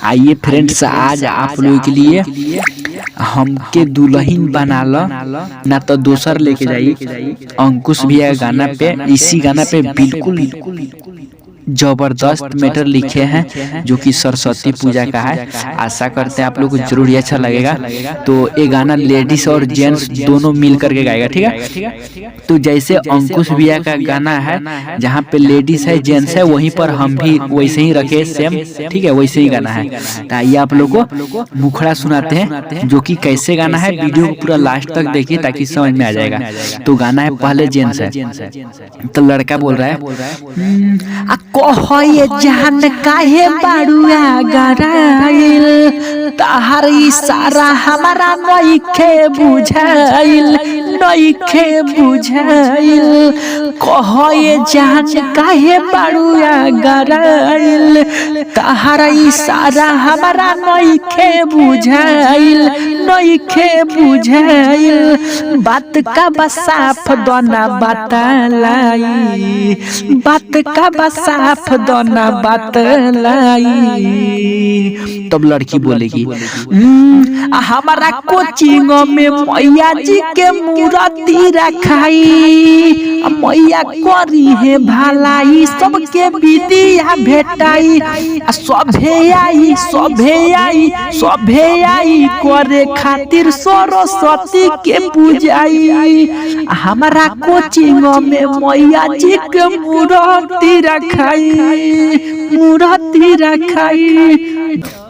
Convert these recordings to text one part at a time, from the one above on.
आइए फ्रेंड्स, आज आप लोगों के लिए हमके दुल्हन बना लो ना तो दोसर लेके जाइए अंकुश भैया गाना पे। इसी गाना पे बिल्कुल जबरदस्त मैटर लिखे हैं जो कि सरस्वती पूजा का है। आशा करते हैं आप लोग को जरूर ही अच्छा लगेगा। तो ये गाना लेडीज और जेंट्स दोनों मिल करके गाएगा, ठीक है। तो जैसे अंकुश भैया का गाना है जहाँ पे लेडीज है जेंट्स है, वहीं पर हम भी वैसे ही रखे सेम, ठीक है, वैसे ही गाना है। तो आइए आप लोग को मुखड़ा सुनाते हैं जो कि कैसे गाना है। वीडियो को पूरा लास्ट तक देखिए ताकि समझ में आ जाएगा। तो गाना है पहले जेंट्स है तो लड़का बोल रहा है कहे जान काहे बाड़ुआ गराइल, तहार इशारा हमारा नइखे बुझाइल, नइखे बुझाइल। कहे जान काहे बाड़ुआ गराइल, तहार इशारा हमारा नइखे बुझाइल, नइखे बुझाइल। बात का बसाफ दोना बतलाई, बात का बसाफ दोना बतलाई। तब लड़की बोलेगी हमारा कोचिंग में मैया जी के मूर्ति रखाई, मैया करी है भलाई सबके विद्या भेटाई। सभे आई सभे आई सभे आई करे खातिर सरस्वती के पूजाई। हमारा कोचिंग में मैया जी के मूर्ति रखाई, मूर्ति रखाई।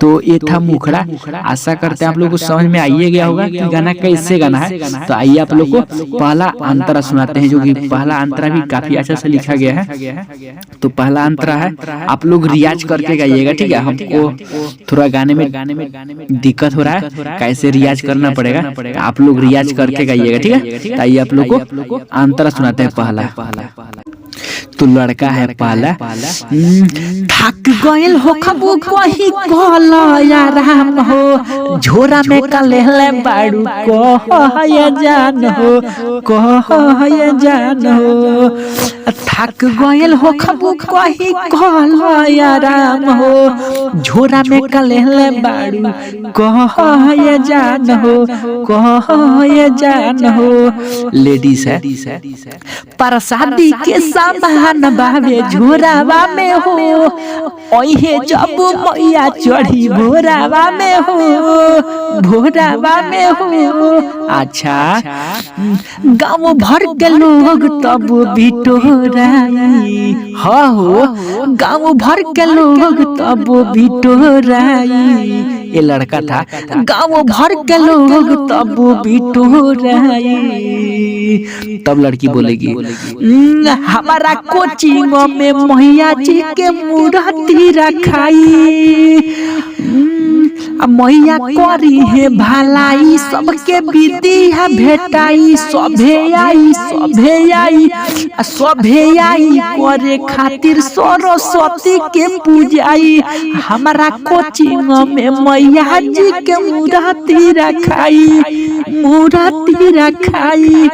तो ये था मुखड़ा। आशा करते हैं आप लोग को समझ में आइए गया होगा कि गाना कैसे गाना है। तो आइए आप लोग को पहला अंतरा सुनाते हैं, जो कि पहला अंतरा भी काफी अच्छा से लिखा गया है। तो पहला अंतरा है, आप लोग रियाज करके गाइएगा, ठीक है। हमको थोड़ा गाने में दिक्कत हो रहा है, कैसे रियाज करना पड़ेगा, आप लोग रियाज करके गाइएगा, ठीक है। तो आइए आप लोग को अंतरा सुनाते हैं पहला। तो लड़का है पहला। थक गइल हो खबू कही कहला राम हो, झोरा में कलेले बाड़ू कह जान हो, कह जान हो। थक गइल हो खबू कही कहला राम हो, झोरा में कलेले बाड़ू कह जान हो, कह जान हो। लेडीज है प्रसादी के सामान बावे झोरावा में हो, ओहे जब मैया चढ़ी भोरावा में हो, भोरावा में हो। अच्छा, गाँव भर के लोग तब बिटोराई, हाँ हो गाँव भर के लोग तब बिटोराई। ये लड़का था। गाँव भर के लोग तब बिटोराई। तब लड़की बोलेगी हमारा कोचिंग में मैया जी के मूर्ति रखाई, मैया करी है भलाई सबके विद्या भेटाई। सभे आई सभे आई सभे आई करे खातिर सरस्वती के पूजाई। हमारा कोचिंग में मैया जी के मूर्ति रखाई, मूर्ति रखाई।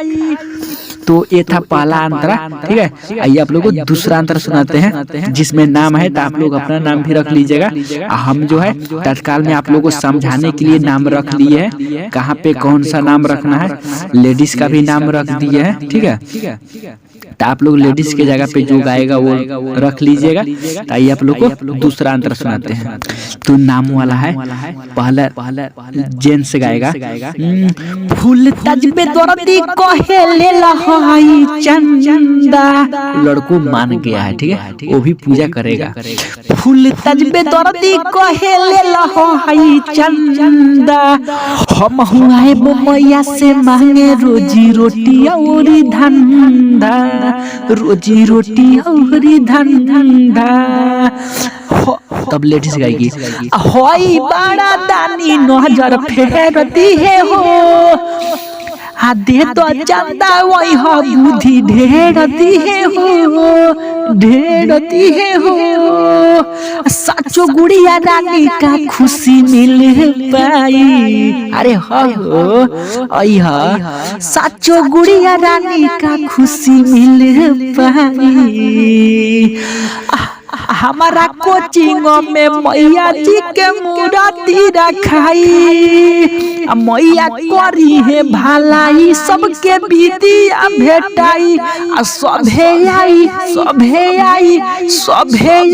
तो ये था पहला अंतरा, ठीक है। आइए आप लोग को दूसरा अंतरा सुनाते हैं जिसमें नाम है, तो आप लोग अपना नाम भी रख लीजिएगा। हम जो है तत्काल में आप लोग को समझाने के लिए नाम रख लिए हैं, कहाँ पे कौन सा नाम रखना है। लेडीज का भी नाम रख दिए है, ठीक है। तो आप लोग लेडीज के जगह पे जो गाएगा वो रख लीजिएगा। तो आइए आप लोग को दूसरा अंतरा सुनाते हैं। तो नाम वाला है पहला जेंट्स गाएगा। फूल तज पे दर्दी कहे ले लहाई चंदा, लड़को मान गया है, ठीक है, वो भी पूजा करेगा। फूल तज पे दर्दी कहे ले लहाई चंदा, हम हुआए मैया से मांगे रोजी रोटी और धंधा, रोजी रोटी और धंधा। तब लेडीज गाएगी होई बड़ा दानी नजर फेरती है हो, दे तो चंदा वही हो बुद्धि ढेरती है हो, ढेरती है हो। साचो गुड़िया रानी का खुशी मिल पाई, अरे हो साचो गुड़िया रानी का खुशी मिल पाई। हमारा कोचिंग में मैया जी के मूर्ति रखाई, मैया करी है भलाई सबके विद्या भेटाई, सभे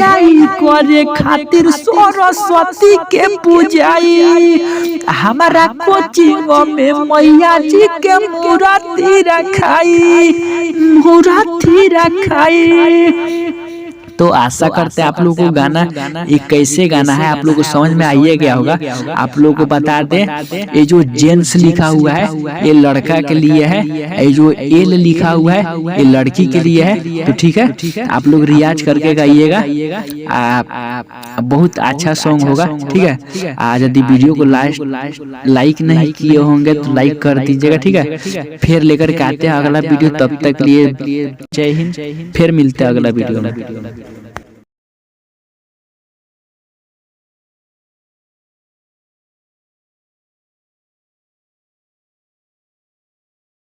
आई करे खातिर सरस्वती के पूजाई। हमारा कोचिंग में मैया जी के मूर्ति रखाई। तो आशा करते हैं आप लोगों को गाना ये कैसे गाना है आप लोगों को समझ में आइए गया होगा। आप लोगों को बता दें ये जो जेंट्स लिखा हुआ है ये लड़का के लिए है, ये जो एल लिखा हुआ है ये लड़की के लिए है। तो ठीक है आप लोग रियाज करके गाइएगा, बहुत अच्छा सॉन्ग होगा। ठीक है, आज यदि वीडियो को लाइक नहीं किए होंगे तो लाइक कर दीजिएगा। ठीक है, फिर लेकर के आते हैं अगला वीडियो, तब तक लिए जय हिंद, फिर मिलते हैं अगला वीडियो में।